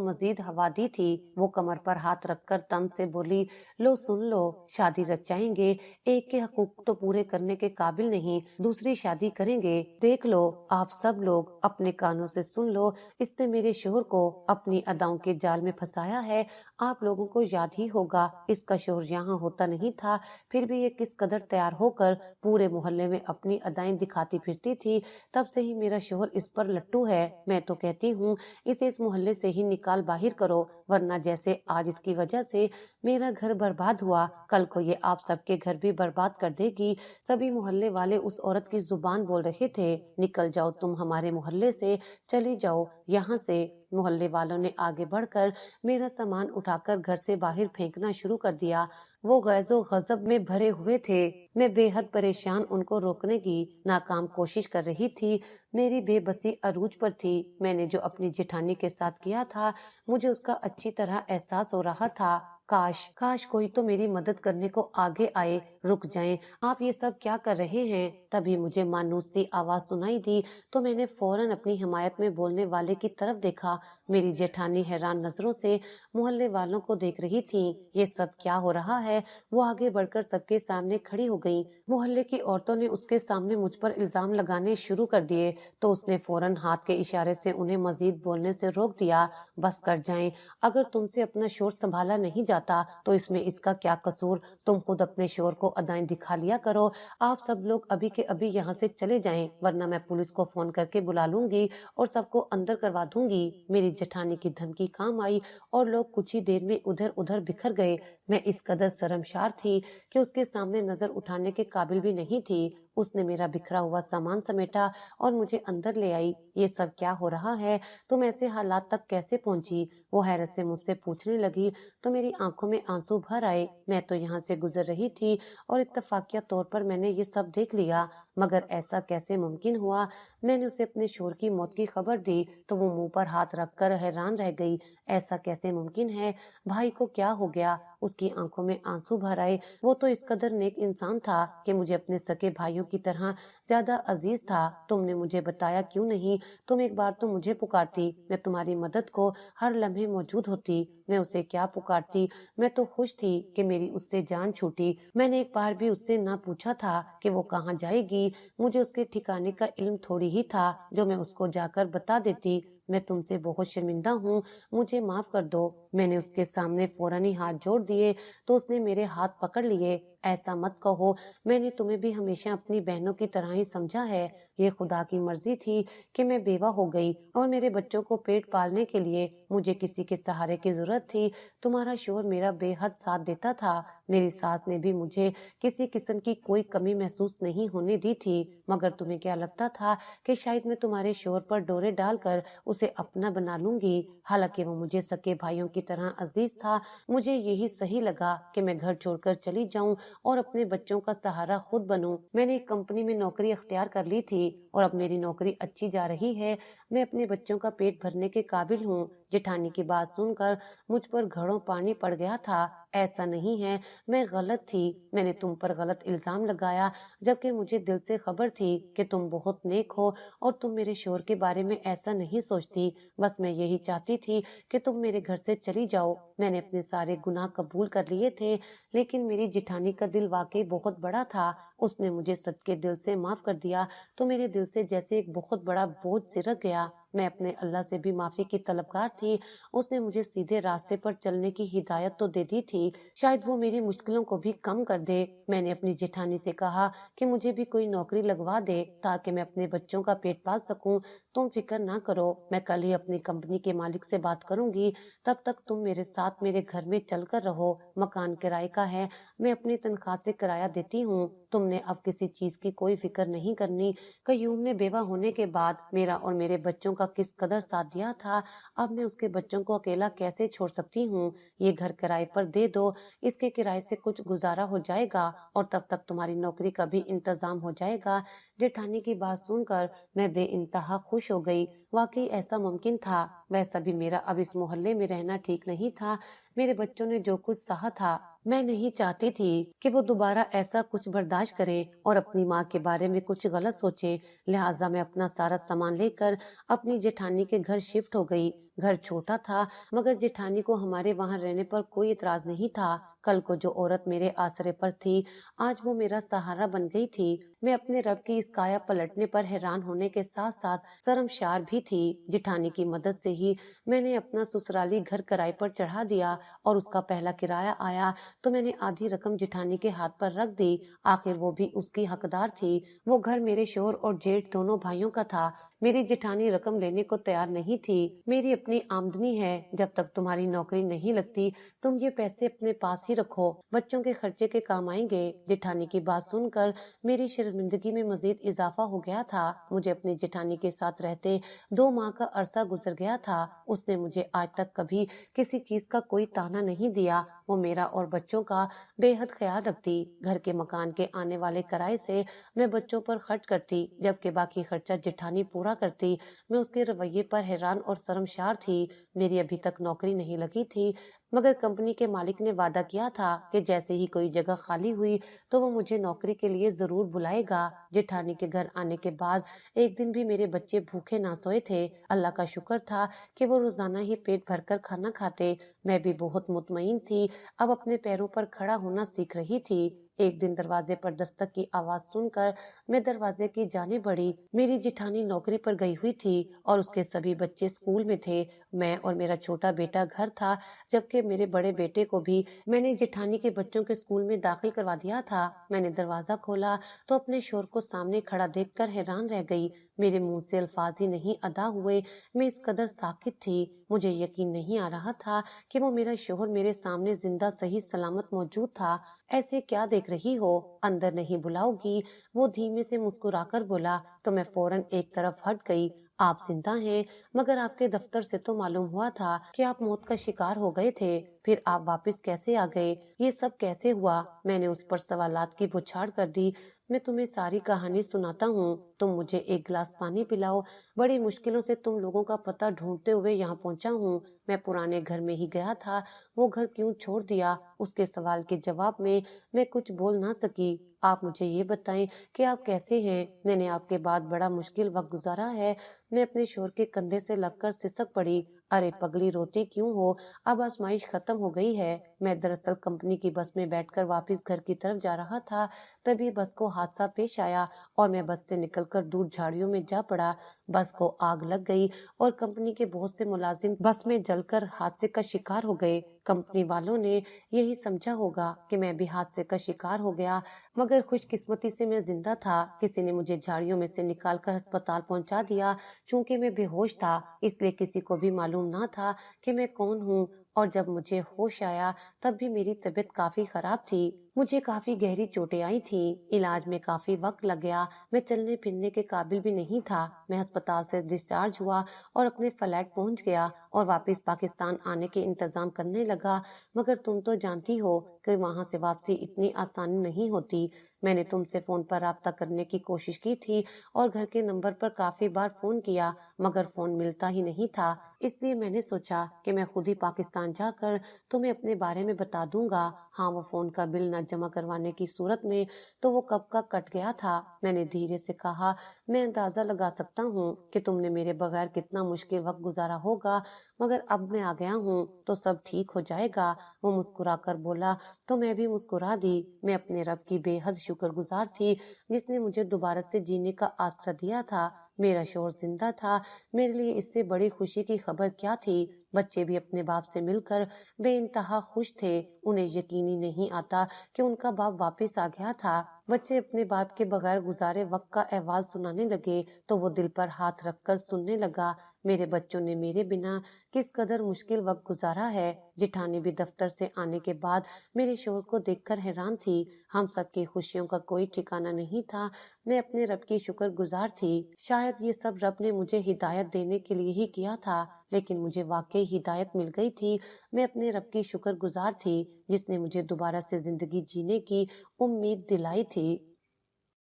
मजीद हवा दी थी। वो कमर पर हाथ रखकर तंज से बोली, लो सुन लो, शादी रचाएंगे, एक के हकूक तो पूरे करने के काबिल नहीं, दूसरी शादी करेंगे। देख लो, आप सब लोग अपने कानों से सुन लो, इसने मेरे शोहर को अपनी अदाओं के जाल में फंसाया है। आप लोगों को याद ही होगा, इसका शोहर यहाँ होता नहीं था, फिर भी ये किस कदर तैयार होकर पूरे मोहल्ले में अपनी अदाएं दिखाती फिरती थी। तब से ही मेरा शोहर इस पर लट्टू है। मैं तो कहती हूँ इसे इस मोहल्ले से ही निकाल बाहर करो, वरना जैसे आज इसकी वजह से मेरा घर बर्बाद हुआ, कल को ये आप सबके घर भी बर्बाद कर देगी। सभी मोहल्ले वाले उस औरत की जुबान बोल रहे थे, निकल जाओ तुम हमारे मोहल्ले से, चली जाओ यहाँ से। मोहल्ले वालों ने आगे बढ़कर मेरा सामान उठाकर घर से बाहर फेंकना शुरू कर दिया। वो गैजो गजब में भरे हुए थे। मैं बेहद परेशान उनको रोकने की नाकाम कोशिश कर रही थी। मेरी बेबसी अरूज पर थी। मैंने जो अपनी जेठानी के साथ किया था, मुझे उसका अच्छी तरह एहसास हो रहा था। काश काश कोई तो मेरी मदद करने को आगे आए। रुक जाएं, आप ये सब क्या कर रहे हैं? तभी मुझे मानूस सी आवाज सुनाई दी तो मैंने फौरन अपनी हिमायत में बोलने वाले की तरफ देखा। मेरी जेठानी हैरान नजरों से मोहल्ले वालों को देख रही थी। ये सब क्या हो रहा है? वो आगे बढ़कर सबके सामने खड़ी हो गई। मोहल्ले की औरतों ने उसके सामने मुझ पर इल्जाम लगाने शुरू कर दिए तो उसने फौरन हाथ के इशारे से उन्हें मजीद बोलने से रोक दिया। बस कर जाएं, अगर तुमसे अपना शोर संभाला नहीं जाता तो इसमें इसका क्या कसूर? तुम खुद अपने शोर को अदाएं दिखा लिया करो। आप सब लोग अभी के अभी यहाँ से चले जाएं, वरना मैं पुलिस को फोन करके बुला लूंगी और सबको अंदर करवा दूंगी। मेरी जेठानी की धमकी काम आई और लोग कुछ ही देर में उधर उधर बिखर गए। मैं इस कदर शर्मशार थी कि उसके सामने नजर उठाने के काबिल भी नहीं थी। उसने मेरा बिखरा हुआ सामान समेटा और मुझे अंदर ले आई। ये सब क्या हो रहा है? तुम ऐसे हालात तक कैसे पहुंची? वो हैरत से मुझसे पूछने लगी तो मेरी आंखों में आंसू भर आए। मैं तो यहाँ से गुजर रही थी और इत्तफाकिया तौर पर मैंने ये सब देख लिया, मगर ऐसा कैसे मुमकिन हुआ? मैंने उसे अपने शोहर की मौत की खबर दी तो वो मुंह पर हाथ रखकर हैरान रह गई। ऐसा कैसे मुमकिन है? भाई को क्या हो गया? उसकी आंखों में आंसू भर आए। वो तो इस कदर नेक इंसान था कि मुझे अपने सके भाइयों की तरह ज्यादा अजीज था। तुमने मुझे बताया क्यों नहीं? तुम एक बार तो मुझे पुकारती, मैं तुम्हारी मदद को हर लम्हे मौजूद होती। मैं उसे क्या पुकारती? मैं तो खुश थी कि मेरी उससे जान छूटी। मैंने एक बार भी उससे ना पूछा था कि वो कहाँ जाएगी। मुझे उसके ठिकाने का इल्म थोड़ी ही था जो मैं उसको जाकर बता देती। मैं तुमसे बहुत शर्मिंदा हूँ, मुझे माफ कर दो। मैंने उसके सामने फौरन ही हाथ जोड़ दिए तो उसने मेरे हाथ पकड़ लिए। ऐसा मत कहो, मैंने तुम्हें भी हमेशा अपनी बहनों की तरह ही समझा है। ये खुदा की मर्जी थी कि मैं बेवा हो गई और मेरे बच्चों को पेट पालने के लिए मुझे किसी के सहारे की जरूरत थी। तुम्हारा शोहर मेरा बेहद साथ देता था। मेरी सास ने भी मुझे किसी किस्म की कोई कमी महसूस नहीं होने दी थी। मगर तुम्हें क्या लगता था कि शायद मैं तुम्हारे शोहर पर डोरे डालकर उसे अपना बना लूंगी? हालांकि वो मुझे सके भाइयों की तरह अजीज था। मुझे यही सही लगा कि मैं घर छोड़कर चली जाऊं और अपने बच्चों का सहारा खुद बनूं। मैंने एक कंपनी में नौकरी अख्तियार कर ली थी और अब मेरी नौकरी अच्छी जा रही है। मैं अपने बच्चों का पेट भरने के काबिल हूँ। जेठानी की बात सुनकर मुझ पर घड़ों पानी पड़ गया था। ऐसा नहीं है, मैं गलत थी। मैंने तुम पर गलत इल्जाम लगाया, जबकि मुझे दिल से खबर थी कि तुम बहुत नेक हो और तुम मेरे शोहर के बारे में ऐसा नहीं सोचती। बस मैं यही चाहती थी कि तुम मेरे घर से चली जाओ। मैंने अपने सारे गुनाह कबूल कर लिए थे, लेकिन मेरी जेठानी का दिल वाकई बहुत बड़ा था। उसने मुझे सच्चे दिल से माफ कर दिया तो मेरे दिल से जैसे एक बहुत बड़ा बोझ सिरक गया। میں اپنے اللہ سے بھی معافی کی طلبگار تھی۔ اس نے مجھے سیدھے راستے پر چلنے کی ہدایت تو دے دی تھی، شاید وہ میری مشکلوں کو بھی کم کر دے۔ میں نے اپنی جیٹھانی سے کہا کہ مجھے بھی کوئی نوکری لگوا دے تاکہ میں اپنے بچوں کا پیٹ پال سکوں۔ تم فکر نہ کرو، میں کل ہی اپنی کمپنی کے مالک سے بات کروں گی، تب تک تم میرے ساتھ میرے گھر میں چل کر رہو۔ مکان کرائے کا ہے، میں اپنی تنخواہ سے کرایہ دیتی ہوں، تم نے اب کسی چیز کی کوئی فکر نہیں کرنی۔ قیوم نے بیوہ ہونے کے بعد میرا اور میرے بچوں کا کس قدر ساتھ دیا تھا، اب میں اس کے بچوں کو اکیلا کیسے چھوڑ سکتی ہوں؟ یہ گھر کرائے پر دے دو، اس کے کرائے سے کچھ گزارا ہو جائے گا اور تب تک تمہاری نوکری کا بھی انتظام ہو جائے گا۔ جیٹھانی کی بات سن کر میں بے انتہا خوش ہو گئی۔ واقعی ایسا ممکن تھا، ویسا بھی میرا اب اس محلے میں رہنا ٹھیک نہیں تھا۔ میرے بچوں نے جو کچھ سہا تھا، میں نہیں چاہتی تھی کہ وہ دوبارہ ایسا کچھ برداشت کریں اور اپنی ماں کے بارے میں کچھ غلط سوچیں، لہٰذا میں اپنا سارا سامان لے کر اپنی جیٹھانی کے گھر شفٹ ہو گئی۔ گھر چھوٹا تھا مگر جیٹھانی کو ہمارے وہاں رہنے پر کوئی اعتراض نہیں تھا۔ کل کو جو عورت میرے آسرے پر تھی، آج وہ میرا سہارا بن گئی تھی۔ میں اپنے رب کی اس کایا پلٹنے پر حیران ہونے کے ساتھ ساتھ شرمشار بھی تھی۔ جیٹھانی کی مدد سے ہی میں نے اپنا سسرالی گھر کرائے پر چڑھا دیا اور اس کا پہلا کرایہ آیا تو میں نے آدھی رقم جیٹھانی کے ہاتھ پر رکھ دی۔ آخر وہ بھی اس کی حقدار تھی۔ وہ گھر میرے شوہر اور جیٹھ دونوں بھائیوں کا تھا۔ میری جیٹھانی رقم لینے کو تیار نہیں تھی۔ میری اپنی آمدنی ہے، جب تک تمہاری نوکری نہیں لگتی تم یہ پیسے اپنے پاس ہی رکھو، بچوں کے خرچے کے کام آئیں گے۔ جیٹھانی کی بات سن کر میری شرمندگی میں مزید اضافہ ہو گیا تھا۔ مجھے اپنی جیٹھانی کے ساتھ رہتے 2 ماہ کا عرصہ گزر گیا تھا۔ اس نے مجھے آج تک کبھی کسی چیز کا کوئی تانا نہیں دیا۔ وہ میرا اور بچوں کا بے حد خیال رکھتی۔ گھر کے مکان کے آنے والے کرائے سے میں بچوں پر خرچ کرتی، جبکہ باقی خرچہ جیٹھانی پورا کرتی۔ میں اس کے رویے پر حیران اور شرمسار تھی۔ میری ابھی تک نوکری نہیں لگی تھی، مگر کمپنی کے مالک نے وعدہ کیا تھا کہ جیسے ہی کوئی جگہ خالی ہوئی تو وہ مجھے نوکری کے لیے ضرور بلائے گا۔ جیٹھانی کے گھر آنے کے بعد ایک دن بھی میرے بچے بھوکے نہ سوئے تھے۔ اللہ کا شکر تھا کہ وہ روزانہ ہی پیٹ بھر کر کھانا کھاتے۔ میں بھی بہت مطمئن تھی، اب اپنے پیروں پر کھڑا ہونا سیکھ رہی تھی۔ ایک دن دروازے پر دستک کی آواز سن کر میں دروازے کی جانب بڑھی۔ میری جیٹھانی نوکری پر گئی ہوئی تھی اور اس کے سبھی بچے اسکول میں تھے۔ میں اور میرا چھوٹا بیٹا گھر تھا، جبکہ میرے بڑے بیٹے کو بھی میں نے جیٹھانی کے بچوں کے اسکول میں داخل کروا دیا تھا۔ میں نے دروازہ کھولا تو اپنے شوہر کو سامنے کھڑا دیکھ کر حیران رہ گئی۔ میرے منہ سے الفاظ ہی نہیں ادا ہوئے، میں اس قدر ساکت تھی۔ مجھے یقین نہیں آ رہا تھا کہ وہ میرا شوہر میرے سامنے زندہ صحیح سلامت موجود تھا۔ ایسے کیا دیکھ رہی ہو، اندر نہیں بلاؤ گی؟ وہ دھیمے سے مسکرا کر بولا تو میں فوراً ایک طرف ہٹ گئی۔ آپ زندہ ہیں، مگر آپ کے دفتر سے تو معلوم ہوا تھا کہ آپ موت کا شکار ہو گئے تھے، پھر آپ واپس کیسے آ گئے؟ یہ سب کیسے ہوا؟ میں نے اس پر سوالات کی بچھاڑ کر دی۔ میں تمہیں ساری کہانی سناتا ہوں، تم مجھے ایک گلاس پانی پلاؤ۔ بڑی مشکلوں سے تم لوگوں کا پتہ ڈھونڈتے ہوئے یہاں پہنچا ہوں۔ میں پرانے گھر میں ہی گیا تھا، وہ گھر کیوں چھوڑ دیا؟ اس کے سوال کے جواب میں کچھ بول نہ سکی۔ آپ مجھے یہ بتائیں کہ آپ کیسے ہیں؟ میں نے آپ کے بعد بڑا مشکل وقت گزارا ہے۔ میں اپنے شوہر کے کندھے سے لگ کر سسک پڑی۔ ارے پگلی، روتی کیوں ہو؟ اب آزمائش ختم ہو گئی ہے۔ میں دراصل کمپنی کی بس میں بیٹھ کر واپس گھر کی طرف جا رہا تھا، تبھی بس کو حادثہ پیش آیا اور میں بس سے نکل کر دور جھاڑیوں میں جا پڑا۔ بس کو آگ لگ گئی اور کمپنی کے بہت سے ملازم بس میں جل کر حادثے کا شکار ہو گئے۔ کمپنی والوں نے یہی سمجھا ہوگا کہ میں بھی حادثے کا شکار ہو گیا، مگر خوش قسمتی سے میں زندہ تھا۔ کسی نے مجھے جھاڑیوں میں سے نکال کر ہسپتال پہنچا دیا۔ چونکہ میں بے ہوش تھا، اس لیے کسی کو بھی معلوم نہ تھا کہ میں کون ہوں، اور جب مجھے ہوش آیا تب بھی میری طبیعت کافی خراب تھی۔ مجھے کافی گہری چوٹیں آئی تھیں، علاج میں کافی وقت لگ گیا، میں چلنے پھرنے کے قابل بھی نہیں تھا۔ میں ہسپتال سے ڈسچارج ہوا اور اپنے فلیٹ پہنچ گیا اور واپس پاکستان آنے کے انتظام کرنے لگا، مگر تم تو جانتی ہو کہ وہاں سے واپسی اتنی آسانی نہیں ہوتی۔ میں نے تم سے فون پر رابطہ کرنے کی کوشش کی تھی اور گھر کے نمبر پر کافی بار فون کیا، مگر فون ملتا ہی نہیں تھا۔ اس لیے میں نے سوچا کہ میں خود ہی پاکستان جا کر تمہیں اپنے بارے میں بتا دوں گا۔ ہاں، وہ فون کا بل نہ جمع کروانے کی صورت میں تو وہ کب کا کٹ گیا تھا۔ میں نے دھیرے سے کہا، میں اندازہ لگا سکتا ہوں کہ تم نے میرے بغیر کتنا مشکل وقت گزارا ہوگا، مگر اب میں آ گیا ہوں تو سب ٹھیک ہو جائے گا۔ وہ مسکرا کر بولا تو میں بھی مسکرا دی۔ میں اپنے رب کی بے حد شکر گزار تھی جس نے مجھے دوبارہ سے جینے کا آسرا دیا تھا۔ میرا شوہر زندہ تھا، میرے لیے اس سے بڑی خوشی کی خبر کیا تھی؟ بچے بھی اپنے باپ سے مل کر بے انتہا خوش تھے، انہیں یقین ہی نہیں آتا کہ ان کا باپ واپس آ گیا تھا۔ بچے اپنے باپ کے بغیر گزارے وقت کا احوال سنانے لگے تو وہ دل پر ہاتھ رکھ کر سننے لگا۔ میرے بچوں نے میرے بنا کس قدر مشکل وقت گزارا ہے۔ جٹھانی بھی دفتر سے آنے کے بعد میرے شوہر کو دیکھ کر حیران تھی۔ ہم سب کی خوشیوں کا کوئی ٹھکانہ نہیں تھا۔ میں اپنے رب کی شکر گزار تھی۔ شاید یہ سب رب نے مجھے ہدایت دینے کے لیے ہی کیا تھا، لیکن مجھے واقعی ہدایت مل گئی تھی۔ میں اپنے رب کی شکر گزار تھی جس نے مجھے دوبارہ سے زندگی جینے کی امید دلائی تھی۔